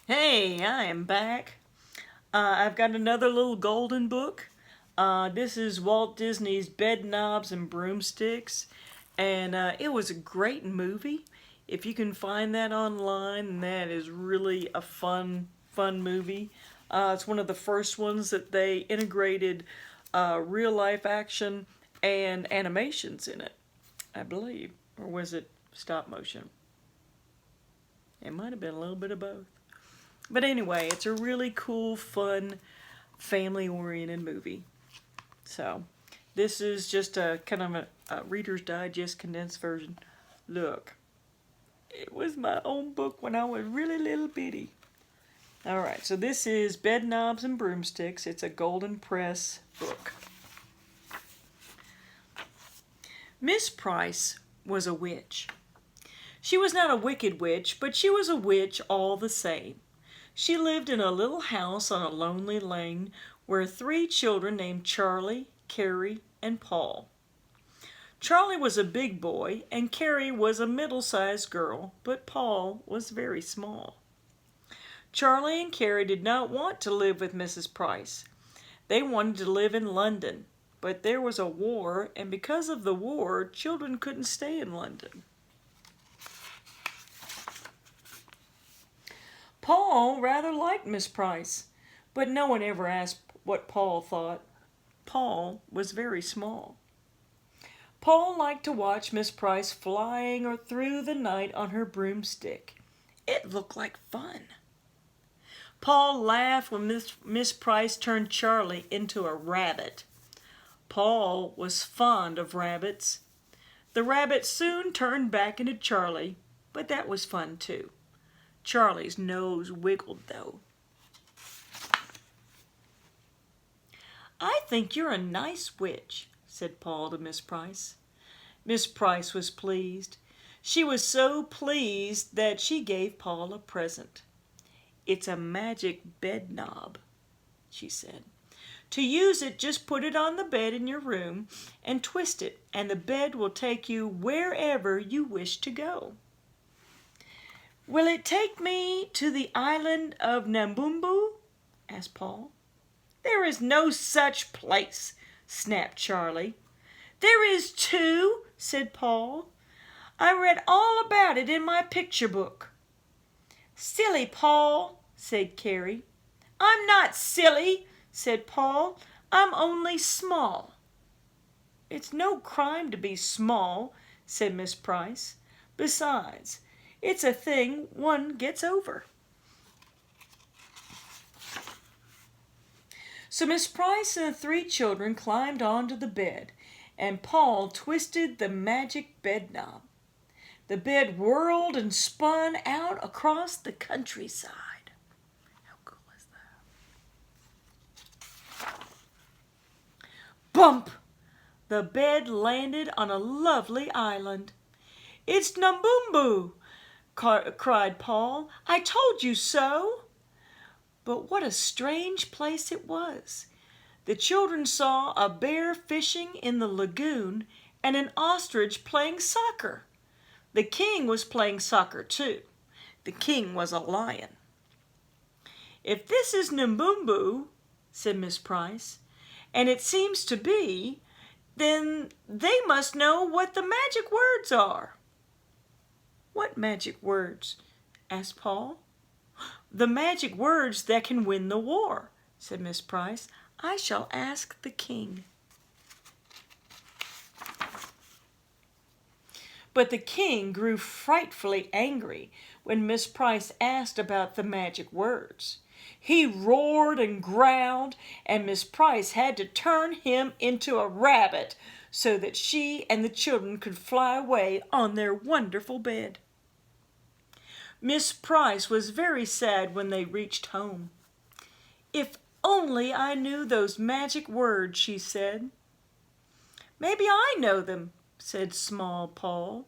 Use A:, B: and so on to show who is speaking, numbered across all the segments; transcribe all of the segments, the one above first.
A: Hey, I am back. I've got another little golden book. This is Walt Disney's Bedknobs and Broomsticks, and it was a great movie. If you can find that online, that is really a fun movie. It's one of the first ones that they integrated real life action and animations in it, I believe. Or was it stop motion? It might have been a little bit of both. But anyway, it's a really cool, fun, family-oriented movie. So, this is just a kind of a Reader's Digest condensed version. Look, it was my own book when I was really little bitty. Alright, so this is Bedknobs and Broomsticks. It's a Golden Press book. Miss Price was a witch. She was not a wicked witch, but she was a witch all the same. She lived in a little house on a lonely lane where 3 children named Charlie, Carrie, and Paul. Charlie was a big boy and Carrie was a middle-sized girl, but Paul was very small. Charlie and Carrie did not want to live with Mrs. Price. They wanted to live in London, but there was a war, and because of the war, children couldn't stay in London. Paul rather liked Miss Price, but no one ever asked what Paul thought. Paul was very small. Paul liked to watch Miss Price flying or through the night on her broomstick. It looked like fun. Paul laughed when Miss Price turned Charlie into a rabbit. Paul was fond of rabbits. The rabbit soon turned back into Charlie, but that was fun too. Charlie's nose wiggled, though. "I think you're a nice witch," said Paul to Miss Price. Miss Price was pleased. She was so pleased that she gave Paul a present. "It's a magic bed knob," she said. "To use it, just put it on the bed in your room and twist it, and the bed will take you wherever you wish to go." "Will it take me to the island of Nambumbu?" asked Paul. "There is no such place," snapped Charlie. "There is too," said Paul. "I read all about it in my picture book." "Silly Paul," said Carrie. "I'm not silly," said Paul. "I'm only small." "It's no crime to be small," said Miss Price. "Besides, it's a thing one gets over." So Miss Price and the 3 children climbed onto the bed, and Paul twisted the magic bed knob. The bed whirled and spun out across the countryside. How cool is that? Bump! The bed landed on a lovely island. "It's Nambumbu!" cried Paul. "I told you so." But what a strange place it was. The children saw a bear fishing in the lagoon and an ostrich playing soccer. The king was playing soccer too. The king was a lion. "If this is Nambumbu," said Miss Price, "and it seems to be, then they must know what the magic words are." "What magic words?" asked Paul. "The magic words that can win the war," said Miss Price. "I shall ask the king." But the king grew frightfully angry when Miss Price asked about the magic words. He roared and growled, and Miss Price had to turn him into a rabbit so that she and the children could fly away on their wonderful bed. Miss Price was very sad when they reached home. "If only I knew those magic words," she said. "Maybe I know them," said small Paul.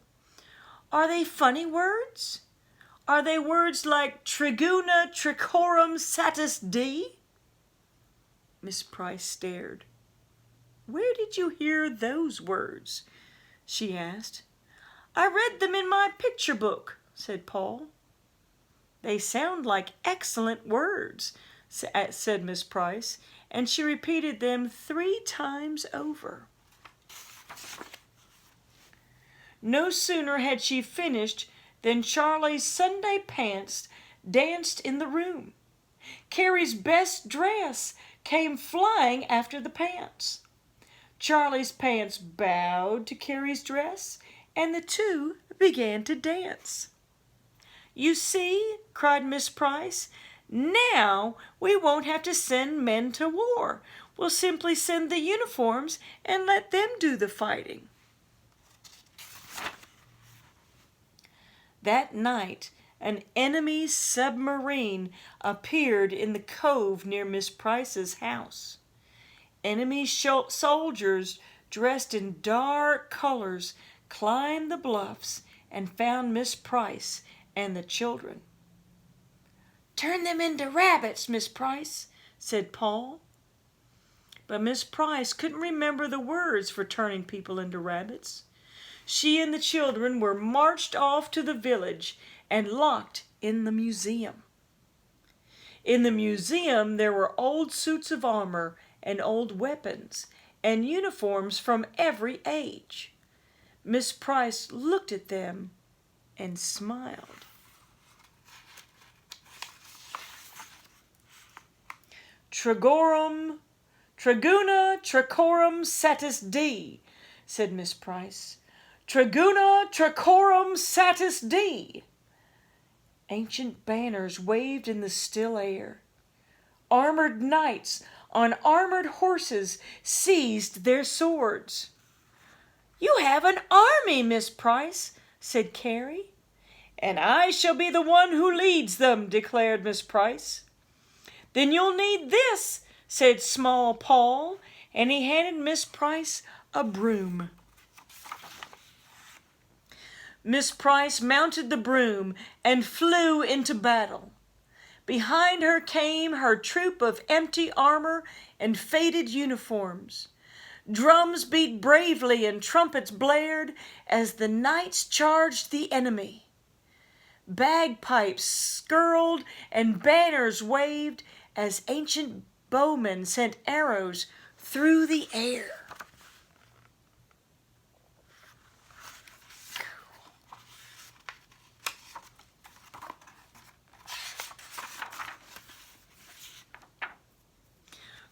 A: "Are they funny words? Are they words like Triguna Tricorum Satis D?" Miss Price stared. "Where did you hear those words?" she asked. "I read them in my picture book," said Paul. They sound like excellent words, said Miss Price, and she repeated them 3 times over. No sooner had she finished than Charlie's Sunday pants danced in the room. Carrie's best dress came flying after the pants. Charlie's pants bowed to Carrie's dress, and the two began to dance. "You see," cried Miss Price, "now we won't have to send men to war. We'll simply send the uniforms and let them do the fighting." That night, an enemy submarine appeared in the cove near Miss Price's house. Enemy soldiers dressed in dark colors climbed the bluffs and found Miss Price and the children. "Turn them into rabbits, Miss Price," said Paul. But Miss Price couldn't remember the words for turning people into rabbits. She and the children were marched off to the village and locked in the museum. In the museum there were old suits of armor and old weapons and uniforms from every age. Miss Price looked at them and smiled. "Traguna tracorum satis D," said Miss Price. "Traguna tracorum satis D." Ancient banners waved in the still air. Armored knights on armored horses seized their swords. "You have an army, Miss Price," said Carrie. "And I shall be the one who leads them," declared Miss Price. "Then you'll need this," said small Paul, and he handed Miss Price a broom. Miss Price mounted the broom and flew into battle. Behind her came her troop of empty armor and faded uniforms. Drums beat bravely and trumpets blared as the knights charged the enemy. Bagpipes skirled and banners waved as ancient bowmen sent arrows through the air.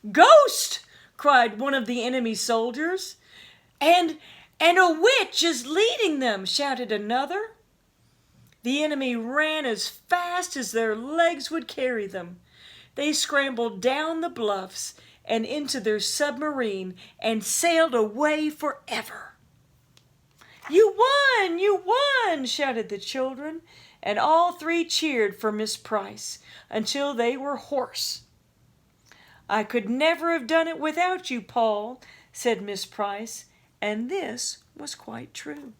A: "Ghost!" cried one of the enemy soldiers. And a witch is leading them," shouted another. The enemy ran as fast as their legs would carry them. They scrambled down the bluffs and into their submarine and sailed away forever. "You won! You won!" shouted the children, and all 3 cheered for Miss Price until they were hoarse. "I could never have done it without you, Paul," said Miss Price, and this was quite true.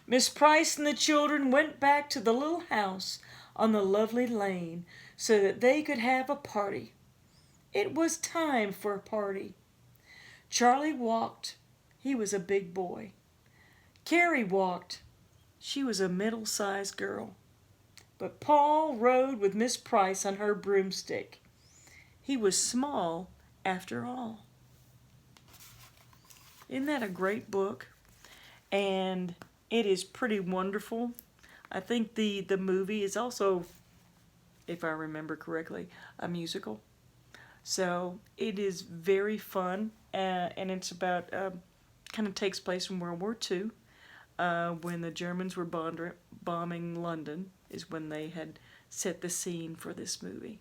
A: Miss Price and the children went back to the little house on the lovely lane so that they could have a party. It was time for a party. Charlie walked. He was a big boy. Carrie walked. She was a middle-sized girl. But Paul rode with Miss Price on her broomstick. He was small after all. Isn't that a great book? And it is pretty wonderful. I think the movie is also, if I remember correctly, a musical. So it is very fun, and it's about, kind of takes place in World War II, when the Germans were bombing London, is when they had set the scene for this movie.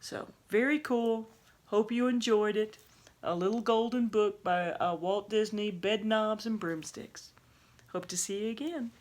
A: So, very cool. Hope you enjoyed it. A little golden book by Walt Disney, Bedknobs and Broomsticks. Hope to see you again.